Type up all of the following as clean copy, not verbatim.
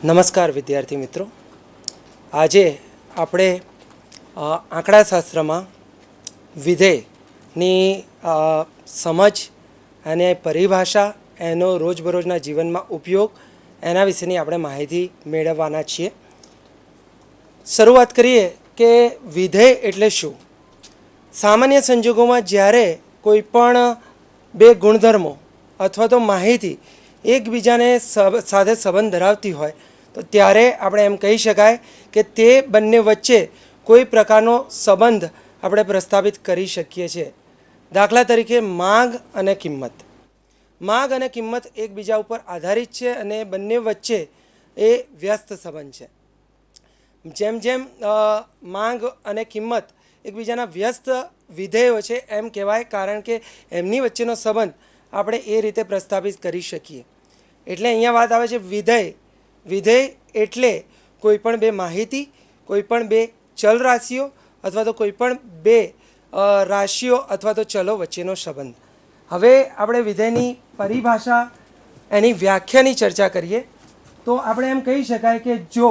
નમસ્કાર વિદ્યાર્થી મિત્રો. આજે આપણે આંકડાશાસ્ત્રમાં વિધેયની સમજ અને પરિભાષા, એનો રોજબરોજના જીવનમાં ઉપયોગ, એના વિશેની આપણે માહિતી મેળવવાના છીએ. શરૂઆત કરીએ કે વિધેય એટલે શું. સામાન્ય સંજોગોમાં જ્યારે કોઈ પણ બે ગુણધર્મો અથવા તો માહિતી એકબીજાને સાથે સંબંધ ધરાવતી હોય તો ત્યારે આપણે એમ કહી શકાય કે તે બંને વચ્ચે કોઈ પ્રકારનો સંબંધ આપણે પ્રસ્થાપિત કરી શકીએ છીએ. દાખલા તરીકે માંગ અને કિંમત. માંગ અને કિંમત એકબીજા ઉપર આધારિત છે અને બંને વચ્ચે એ વ્યસ્ત સંબંધ છે. જેમ જેમ માંગ અને કિંમત એકબીજાના વ્યસ્ત વિધેયો છે એમ કહેવાય, કારણ કે એમની વચ્ચેનો સંબંધ આપણે એ રીતે પ્રસ્થાપિત કરી શકીએ. એટલે અહીંયા વાત આવે છે વિધેય. વિધેય એટલે કોઈ પણ બે માહિતી, કોઈ પણ બે ચલ રાશિઓ અથવા તો કોઈ પણ બે રાશિઓ અથવા તો ચલો વચ્ચેનો સંબંધ. હવે આપણે વિધેયની પરિભાષા, એની વ્યાખ્યાની ચર્ચા કરીએ તો આપણે એમ કહી શકાય કે જો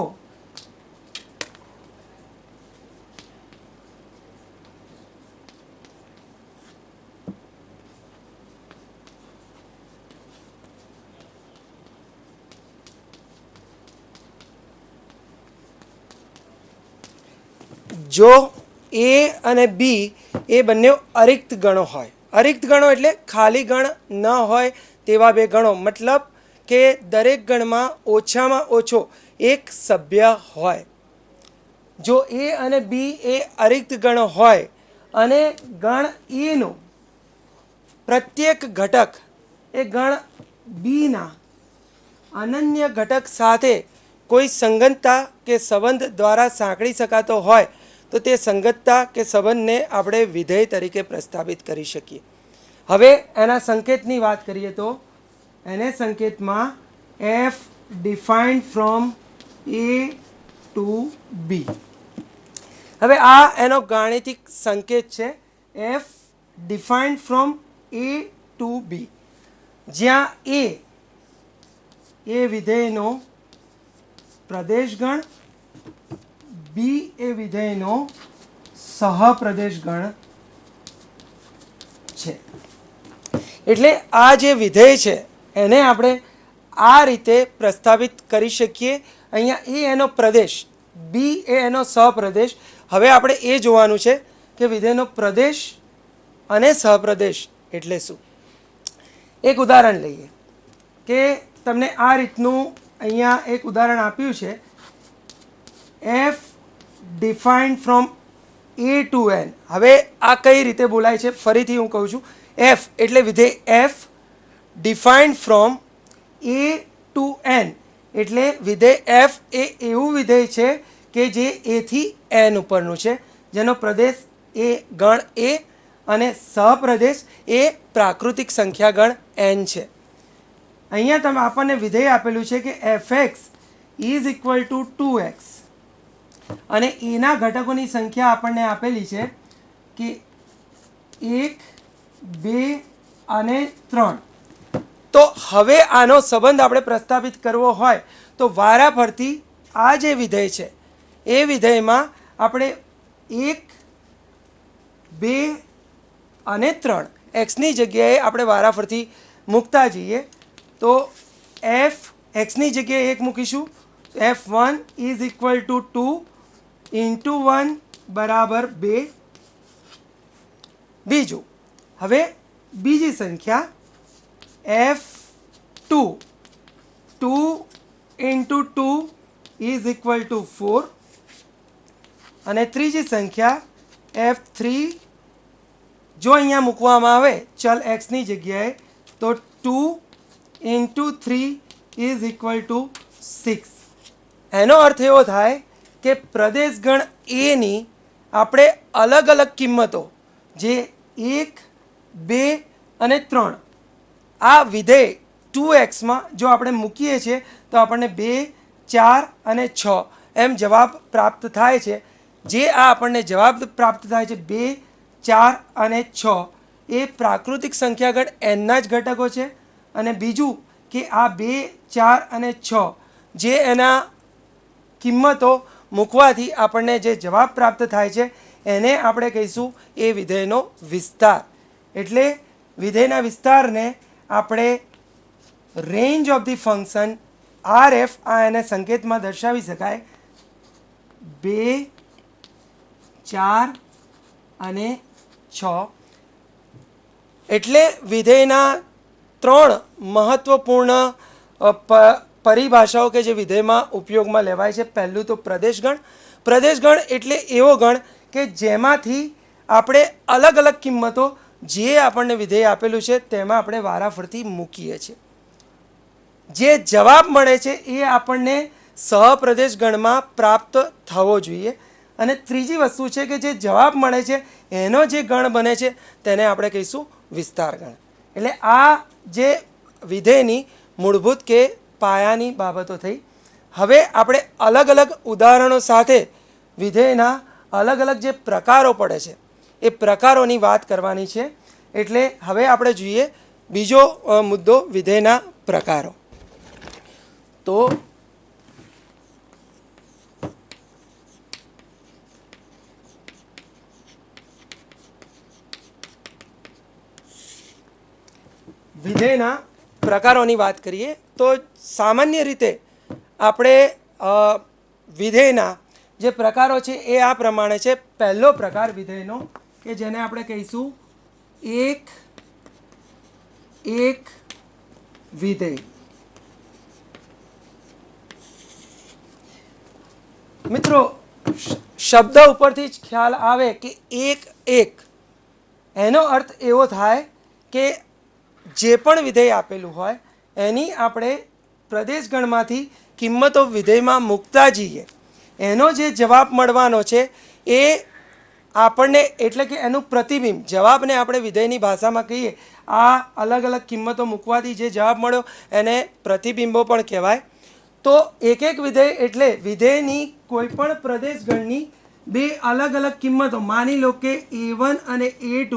એ અને બી એ બંને અરિક્ત ગણો હોય. અરિક્ત ગણો એટલે ખાલી ગણ ન હોય તેવા બે ગણો, મતલબ કે દરેક ગણમાં ઓછામાં ઓછો એક સભ્ય હોય. જો એ અને બી એ અરિક્ત ગણો હોય અને ગણ એનો પ્રત્યેક ઘટક એ ગણ બીના અનન્ય ઘટક સાથે કોઈ સંગતતા કે સંબંધ દ્વારા સાંકળી શકાતો હોય તો તે સંગતતા કે સંબંધને આપણે વિધેય તરીકે પ્રસ્થાપિત કરી શકીએ. હવે એના સંકેતની વાત કરીએ તો એને સંકેતમાં F defined from A to B. હવે આ એનો ગાણિતિક સંકેત છે, F defined from A to B, જ્યાં એ વિધેયનો પ્રદેશગણ, બી એ વિધેયનો સહપ્રદેશગણ છે. એટલે આ જે વિધેય છે એને આપણે આ રીતે પ્રસ્થાપિત કરી શકીએ. અહીંયા એ એનો પ્રદેશ, બી એ એનો સહપ્રદેશ. હવે આપણે એ જોવાનું છે કે વિધેયનો પ્રદેશ અને સહપ્રદેશ એટલે શું. એક ઉદાહરણ લઈએ કે તમને આ રીતનું અહીંયા એક ઉદાહરણ આપ્યું છે, F defined from A to N. હવે આ કઈ રીતે બોલાય છે, ફરીથી હું કહું છું. એફ એટલે વિધેય F defined from A to N, એટલે વિધેય એફ એ એવું વિધેય છે કે જે એથી એન ઉપરનું છે, જેનો પ્રદેશ એ ગણ એ અને સહપ્રદેશ એ પ્રાકૃતિક સંખ્યા ગણ એન છે. અહીંયા તમે આપણને વિધેય આપેલું છે કે F x is equal to 2x અને એના ઘટકોની સંખ્યા આપણને આપેલી છે કે 1, 2 અને 3. તો હવે આનો સંબંધ આપણે પ્રસ્થાપિત કરવો હોય તો વારા ફરતી આ જે વિધેય છે એ વિધેયમાં આપણે 1, 2 અને 3 એક્સની જગ્યાએ આપણે વારાફરતી મૂકતા જઈએ. તો એફ એક્સની જગ્યાએ 1 મૂકીશું, F1 is equal to 2 into 1 બરાબર 2. બીજું, હવે બીજી સંખ્યા F2 2 into 2 is equal to 4 અને ત્રીજી સંખ્યા F3 જો અહીંયા મૂકવામાં આવે ચલ એક્સની જગ્યાએ તો 2 ઇન્ટુ 3 ઇઝ ઇક્વલ ટુ 6. એનો અર્થ એવો થાય કે પ્રદેશગણ એની આપણે અલગ અલગ કિંમતો જે 1, 2 અને 3 આ વિધેય 2xમાં જો આપણે મૂકીએ છીએ તો આપણને 2, 4 અને 6 એમ જવાબ પ્રાપ્ત થાય છે. જે આ આપણને જવાબ પ્રાપ્ત થાય છે 2, 4 અને 6 એ પ્રાકૃતિક સંખ્યાગણ એનના જ ઘટકો છે. અને બીજું કે આ 2, 4 અને 6 જે એના કિંમતો મૂકવાથી આપણને જે જવાબ પ્રાપ્ત થાય છે એને આપણે કહીશું એ વિધેયનો વિસ્તાર. એટલે વિધેયના વિસ્તારને આપણે range of the function RF આ એને સંકેતમાં દર્શાવી શકાય 2, 4 અને 6. એટલે વિધેયના 3 મહત્વપૂર્ણ પરિભાષાઓ કે જે વિધેયમાં ઉપયોગમાં લેવાય છે. પહેલું તો પ્રદેશગણ. પ્રદેશગણ એટલે એવો ગણ કે જેમાંથી આપણે અલગ અલગ કિંમતો જે આપણને વિધેય આપેલું છે તેમાં આપણે વારાફરતી મૂકીએ છીએ. જે જવાબ મળે છે એ આપણને સહપ્રદેશ ગણમાં પ્રાપ્ત થવો જોઈએ. અને ત્રીજી વસ્તુ છે કે જે જવાબ મળે છે એનો જે ગણ બને છે તેને આપણે કહીશું વિસ્તાર ગણ. એટલે આ જે વિધેયની મૂળભૂત કે પાયાની બાબતો થઈ. હવે આપણે અલગ અલગ ઉદાહરણો સાથે વિધેયના અલગ અલગ જે પ્રકારો પડે છે એ પ્રકારોની વાત કરવાની છે. એટલે હવે આપણે જોઈએ બીજો મુદ્દો વિધેયના પ્રકારો. તો વિધેયના પ્રકારોની વાત કરીએ તો સામાન્ય રીતે આપણે વિધેયના જે પ્રકારો છે એ આ પ્રમાણે છે. પહેલો પ્રકાર વિધેયનો કે જેને આપણે કહીશું એક વિધેય. મિત્રો શબ્દ ઉપરથી જ ખ્યાલ આવે કે એક એનો અર્થ એવો થાય કે જે પણ વિધેય આપેલું હોય એની આપણે પ્રદેશગણમાંથી કિંમતો વિધેયમાં મૂકતા જઈએ એનો જે જવાબ મળવાનો છે એ આપણને એટલે કે એનું પ્રતિબિંબ જવાબને આપણે વિધેયની ભાષામાં કહીએ આ અલગ અલગ કિંમતો મૂકવાથી જે જવાબ મળ્યો એને પ્રતિબિંબો પણ કહેવાય. તો એક વિધેય એટલે વિધેયની કોઈ પણ પ્રદેશગણની બે અલગ અલગ કિંમતો. માની લો કે A1 અને A2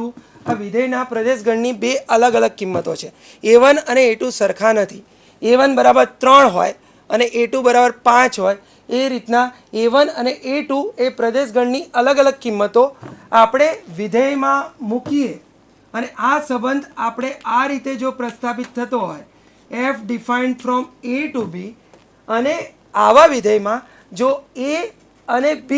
આ વિધેયના પ્રદેશગણની બે અલગ અલગ કિંમતો છે. A1 અને A2 સરખા નથી. A1 બરાબર 3 હોય અને A2 બરાબર 5 હોય. એ રીતના A1 અને A2 એ પ્રદેશગણની અલગ અલગ કિંમતો આપણે વિધેયમાં મૂકીએ અને આ સંબંધ આપણે આ રીતે જો પ્રસ્થાપિત થતો હોય F defined from A to B. અને આવા વિધેયમાં જો A અને B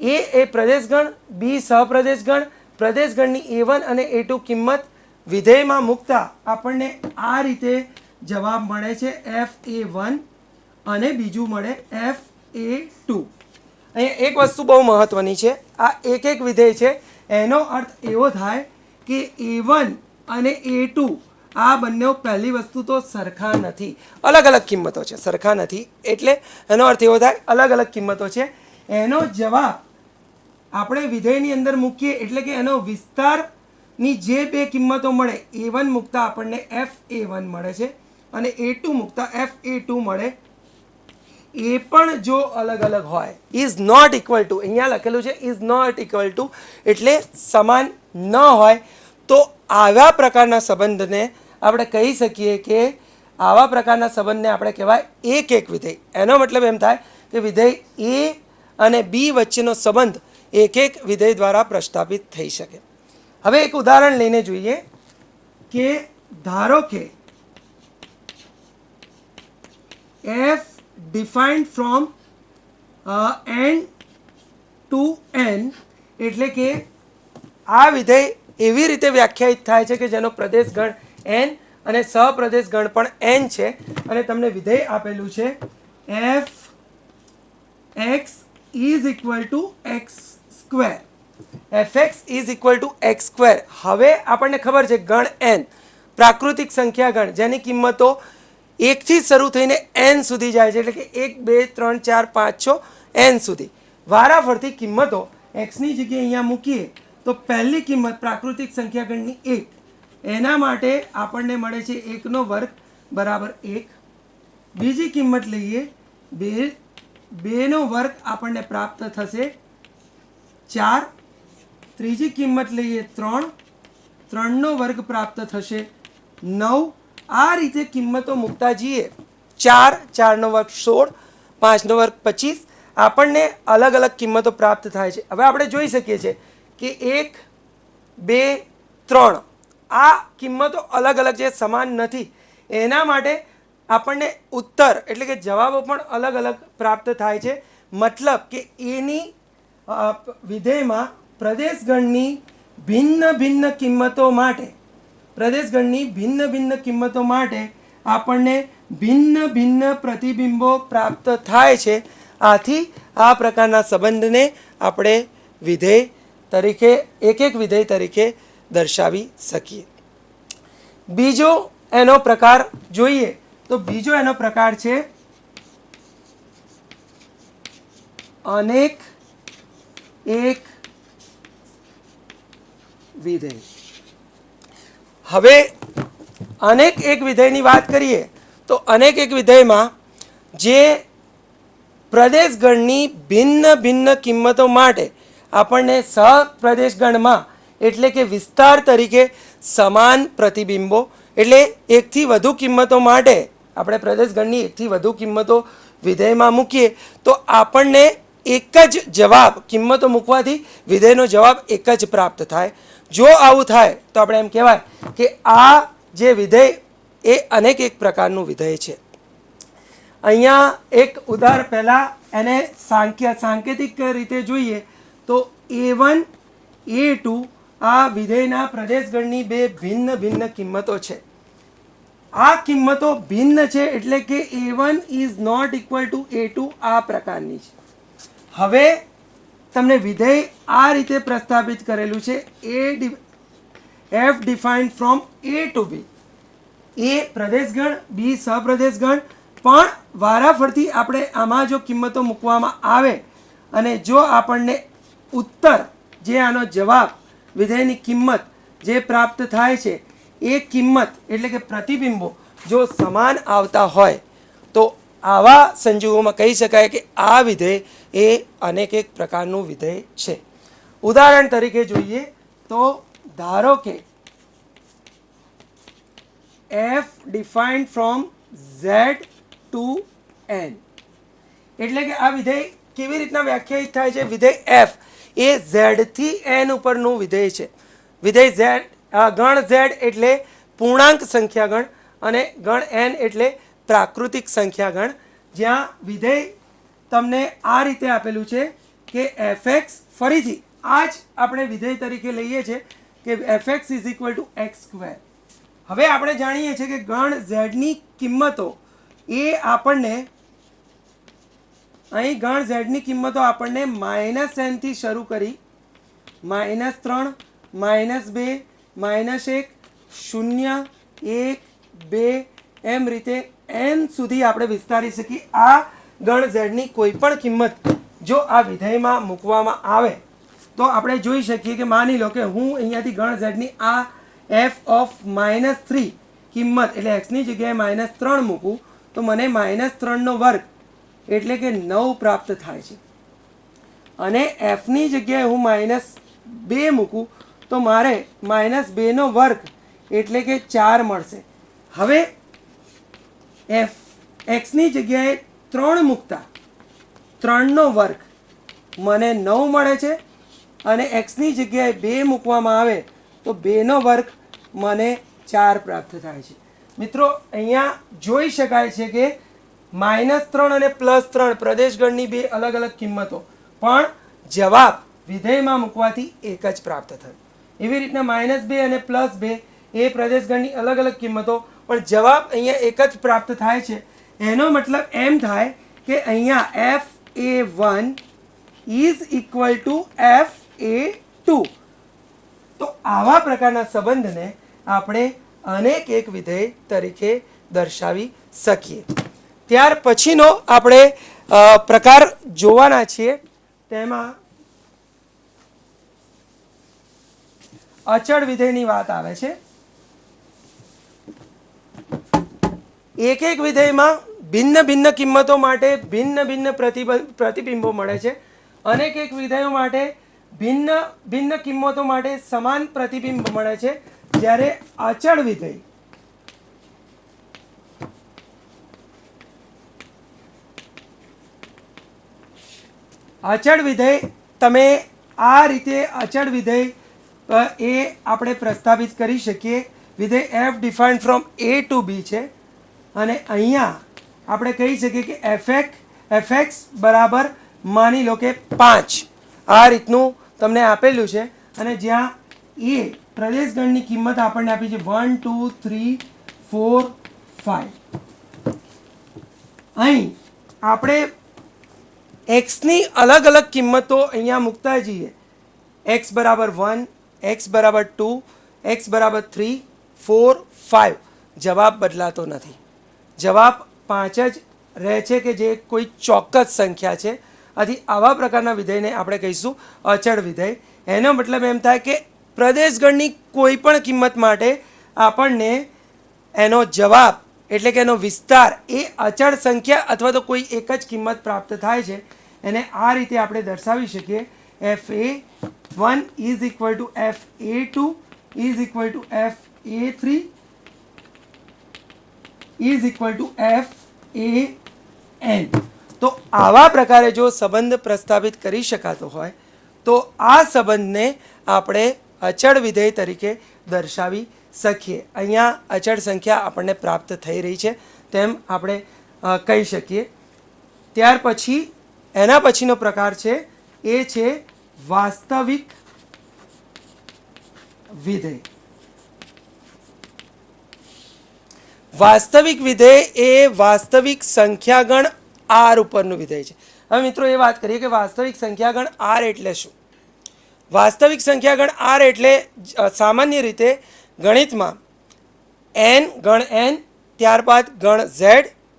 એ પ્રદેશગણ, B સહપ્રદેશગણ, પ્રદેશગણની A1 અને A2 કિંમત વિધેયમાં મૂકતા આપણને આ રીતે જવાબ મળે છે FA1 અને બીજું મળે FA2. અહીંયા એક વસ્તુ બહુ મહત્વની છે. આ એક વિધેય છે એનો અર્થ એવો થાય કે A1 અને A2 આ બંને પહેલી વસ્તુ તો સરખા નથી, અલગ અલગ કિંમતો છે, સરખા નથી. એટલે એનો અર્થ એવો થાય અલગ અલગ કિંમતો છે. એનો જવાબ આપણે વિધેયની અંદર મૂકીએ એટલે કે એનો વિસ્તારની જે બે કિંમતો મળે A1 મૂકતા આપણને FA1 મળે છે અને A2 મૂકતા FA2 મળે. એ પણ જો અલગ અલગ હોય ઇઝ નોટ ઇક્વલ ટુ, અહીંયા લખેલું છે ઇઝ નોટ ઇક્વલ ટુ એટલે સમાન ન હોય તો આવા પ્રકારના સંબંધને આપણે કહી શકીએ કે આવા પ્રકારના સંબંધને આપણે કહેવાય એક વિધેય. એનો મતલબ એમ થાય કે વિધેય A અને B વચ્ચેનો સંબંધ એક વિધેય દ્વારા પ્રસ્થાપિત થઈ શકે. હવે એક ઉદાહરણ લઈને જોઈએ કે ધારો કે F defined from n to n એટલે કે આ વિધેય એવી રીતે વ્યાખ્યાયિત થાય છે કે જેનો પ્રદેશગણ n અને સહપ્રદેશગણ પણ n છે અને તમને વિધેય આપેલું છે fx is equal to x square. fx is equal to x square. હવે આપણને ખબર છે ગણ n પ્રાકૃતિક સંખ્યા ગણ જેની કિંમતો 1 થી શરૂ થઈને n સુધી જાય છે એટલે કે 1 2 3 4 5 6 n સુધી વારાફરતી કિંમતો x ની જગ્યાએ અહીંયા મૂકીએ તો પહેલી કિંમત પ્રાકૃતિક સંખ્યા ગણની 1 એના માટે આપણને મળે છે 1 નો વર્ગ બરાબર 1. બીજી કિંમત લઈએ 2 નો વર્ગ આપણને પ્રાપ્ત થશે 4. ત્રીજી કિંમત લઈએ 3 નો વર્ગ પ્રાપ્ત થશે 9. આ રીતે કિંમતો મૂકતા જઈએ 4, 4નો વર્ગ 16, 5નો વર્ગ 25 આપણને અલગ અલગ કિંમતો પ્રાપ્ત થાય છે. હવે આપણે જોઈ શકીએ છીએ કે 1, 2, 3 આ કિંમતો અલગ અલગ છે, સમાન નથી. એના માટે આપણને ઉત્તર એટલે કે જવાબો પણ અલગ અલગ પ્રાપ્ત થાય છે. મતલબ કે એની વિધેયમાં પ્રદેશગણની ભિન્ન ભિન્ન કિંમતો માટે આપણને ભિન્ન ભિન્ન પ્રતિબિંબો પ્રાપ્ત થાય છે. આથી આ પ્રકારના સંબંધને આપણે વિધેય તરીકે એક વિધેય તરીકે દર્શાવી શકીએ. બીજો એનો પ્રકાર જોઈએ તો બીજો એનો પ્રકાર છે અનેક એક વિધેય. હવે અનેક એક વિધેયની વાત કરીએ તો અનેક એક વિધેયમાં જે પ્રદેશગણની ભિન્ન ભિન્ન કિંમતો માટે આપણને સહપ્રદેશગણમાં એટલે કે વિસ્તાર તરીકે સમાન પ્રતિબિંબો એટલે એકથી વધુ કિંમતો માટે આપણે પ્રદેશગણની એકથી વધુ કિંમતો વિધેયમાં મૂકીએ તો આપણને એક જ જવાબ કિંમતો મૂકવાથી વિધેયનો જવાબ એક જ પ્રાપ્ત થાય. જો આવું થાય તો આપણે એમ કહેવાય કે આ જે વિધેય એ અનેક એક પ્રકારનું વિધેય છે. અહીંયા એક ઉદાહરણ પહેલાં એને સાંકેતિક રીતે જોઈએ તો A1, A2 આ વિધેયના પ્રદેશગણની બે ભિન્ન ભિન્ન કિંમતો છે. આ કિંમતો ભિન્ન છે એટલે કે A1 is not equal to A2 આ પ્રકારની છે. હવે તમને વિધેય આ રીતે પ્રસ્થાપિત કરેલું છે f defined from A to B. A પ્રદેશગણ, બી સહપ્રદેશગણ, પણ વારાફરતી આપણે આમાં જો કિંમતો મૂકવામાં આવે અને જો આપણને ઉત્તર જે આનો જવાબ વિધેયની કિંમત જે પ્રાપ્ત થાય છે એ કિંમત એટલે કે પ્રતિબિંબો જો સમાન આવતા હોય તો આવા સંજોગોમાં કહી શકાય કે આ વિધેય એ અનેક એક પ્રકારનું વિધેય છે. ઉદાહરણ તરીકે જોઈએ તો ધારો કે f defined from z to n એટલે કે આ વિધેય કેવી રીતના વ્યાખ્યાયિત થાય છે? વિધેય f એ z થી n ઉપરનું વિધેય છે. વિધેય z ગણ z એટલે પૂર્ણાંક સંખ્યાગણ અને ગણ n એટલે પ્રાકૃતિક સંખ્યાગણ. જ્યાં વિધેય તમને આ રીતે આપેલું છે કે fx ફરીથી આ જ આપણે વિધેય તરીકે લઈએ છીએ કે fx is equal to x square. હવે આપણે જાણીએ છીએ કે ગણ z ની કિંમતો એ આપણને અહીં ગણ z ની કિંમતો આપણને -n થી શરૂ કરી -3, -2, -1, 0, 1, 2 એમ રીતે n સુધી આપણે વિસ્તારી શકીએ. આ ગણ z ની કોઈ પણ કિંમત જો આ વિધેયમાં મૂકવામાં આવે તો આપણે જોઈ શકીએ કે માની લો કે હું અહીંયાથી ગણ z ની આ f ઓફ -3 કિંમત એટલે x ની જગ્યાએ -3 મૂકું તો મને -3 નો વર્ગ એટલે કે 9 પ્રાપ્ત થાય છે. અને f ની જગ્યાએ હું -2 મૂકું તો મારે -2 નો વર્ગ એટલે કે 4 મળશે. હવે x ની જગ્યાએ 3 મૂકતા 3 નો વર્ગ મને 9 મળે છે અને x ની જગ્યાએ 2 મૂકવામાં આવે તો 2 નો વર્ગ મને 4 પ્રાપ્ત થાય છે. મિત્રો અહીંયા જોઈ શકાય છે કે -3 અને +3 પ્રદેશગણની બે અલગ અલગ કિંમતો પણ જવાબ વિધેયમાં મૂકવાથી એક જ પ્રાપ્ત થયો. એવી રીતના -2 અને +2 એ પ્રદેશગણની અલગ અલગ કિંમતો પણ જવાબ અહીંયા એક જ પ્રાપ્ત થાય છે. એનો મતલબ એમ થાય કે અહીંયા fa1 is equal to fa2. તો આવા પ્રકારના સંબંધને આપણે અનેક એક વિધેય તરીકે દર્શાવી શકીએ. ત્યાર પછીનો આપણે પ્રકાર જોવાના છીએ તેમાં અચળ વિધેયની વાત આવે છે. એક એક વિધેયમાં ભિન્ન ભિન્ન કિંમતો માટે ભિન્ન ભિન્ન પ્રતિબિંબો મળે છે. અનેક એક વિધેયો માટે ભિન્ન ભિન્ન કિંમતો માટે સમાન પ્રતિબિંબ મળે છે. જ્યારે અચળ વિધેય અચળ વિધેય તમે આ રીતે અચળ વિધેય એ આપણે પ્રસ્તાવિત કરી શકીએ. વિધેય F defined from A to B છે અને અહીંયા આપણે કહી શકીએ કે એફએક્સ બરાબર માની લો કે 5 આ રીતનું તમને આપેલું છે અને જ્યાં એ પ્રદેશગણની કિંમત આપણને આપી છે 1 2 3 4 5. અહીં આપણે એક્સની અલગ અલગ કિંમતો અહીંયા મૂકતા જઈએ. એક્સ બરાબર 1, એક્સ બરાબર 2, એક્સ બરાબર 3, 4, 5. જવાબ બદલાતો નથી. જવાબ 5 જ રહે છે કે જે કોઈ ચોક્કસ સંખ્યા છે. આથી આવા પ્રકારના વિધેયને આપણે કહીશું અચળ વિધેય. એનો મતલબ એમ થાય કે પ્રદેશગણની કોઈ પણ કિંમત માટે આપણને એનો જવાબ એટલે કે એનો વિસ્તાર એ અચળ સંખ્યા અથવા તો કોઈ એક જ કિંમત પ્રાપ્ત થાય છે. એને આ રીતે આપણે દર્શાવી શકીએ. fa1 is equal to fa2 is equal to fa3 is equal to fan. તો આવા પ્રકારે જો સંબંધ પ્રસ્થાપિત કરી શકાતો હોય તો આ સંબંધને આપણે અચળ વિધેય તરીકે દર્શાવી શકીએ. અહીંયા અચળ સંખ્યા આપણને પ્રાપ્ત થઈ રહી છે તેમ આપણે કહી શકીએ. ત્યાર પછી એના પછીનો પ્રકાર છે એ છે વાસ્તવિક વિધેય. વાસ્તવિક વિધેય એ વાસ્તવિક સંખ્યાગણ આર ઉપરનું વિધેય છે. હવે મિત્રો એ વાત કરીએ કે વાસ્તવિક સંખ્યાગણ આર એટલે શું. વાસ્તવિક સંખ્યાગણ આર એટલે સામાન્ય રીતે ગણિતમાં ગણ n, ત્યારબાદ ગણ z,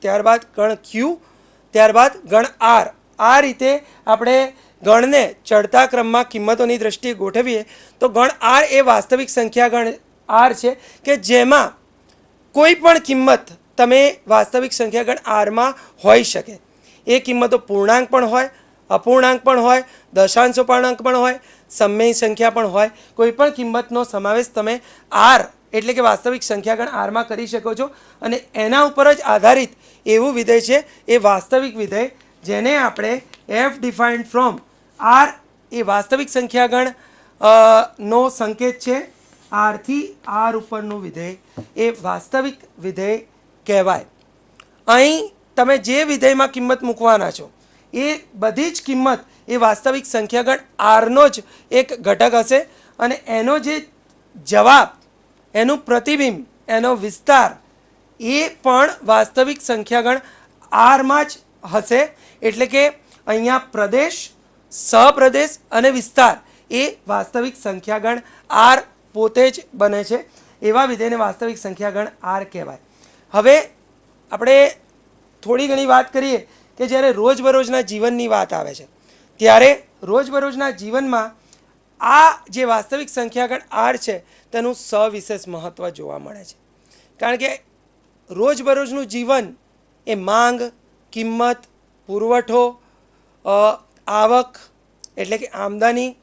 ત્યારબાદ ગણ q, ત્યારબાદ ગણ r. આ રીતે આપણે ગણને ચડતા ક્રમમાં કિંમતોની દ્રષ્ટિએ ગોઠવીએ તો ગણ આર એ વાસ્તવિક સંખ્યાગણ આર છે કે જેમાં કોઈ પણ કિંમત તમે વાસ્તવિક સંખ્યાગણ આરમાં હોઈ શકે. એ કિંમતો પૂર્ણાંક પણ હોય, અપૂર્ણાંક પણ હોય, દશાંશ અપૂર્ણાંક પણ હોય, સમય સંખ્યા પણ હોય. કોઈ પણ કિંમતનો સમાવેશ તમે આર એટલે કે વાસ્તવિક સંખ્યાગણ આરમાં કરી શકો છો અને એના ઉપર જ આધારિત એવું વિધેય છે એ વાસ્તવિક વિધેય, જેને આપણે એફ ડિફાઇન્ડ ફ્રોમ આર એ વાસ્તવિક સંખ્યાગણ નો સંકેત છે. આરથી આર ઉપરનું વિધેય એ વાસ્તવિક વિધેય કહેવાય. અહીં તમે જે વિધેયમાં કિંમત મૂકવાના છો એ બધી જ કિંમત એ વાસ્તવિક સંખ્યાગણ આરનો જ એક ઘટક હશે અને એનો જે જવાબ, એનું પ્રતિબિંબ, એનો વિસ્તાર એ પણ વાસ્તવિક સંખ્યાગણ આરમાં જ હશે. એટલે કે અહીંયા પ્રદેશ, સહપ્રદેશ અને વિસ્તાર એ વાસ્તવિક સંખ્યાગણ આર પોતે જ બને છે. એવા વિધેયને વાસ્તવિક સંખ્યાગણ આર કહેવાય. હવે આપણે થોડી ઘણી વાત કરીએ કે જ્યારે રોજબરોજના જીવનની વાત આવે છે ત્યારે રોજબરોજના જીવનમાં આ જે વાસ્તવિક સંખ્યાગણ આર છે તેનું સવિશેષ મહત્ત્વ જોવા મળે છે. કારણ કે રોજબરોજનું જીવન એ માંગ, કિંમત, પુરવઠો, આવક એટલે કે આમદની,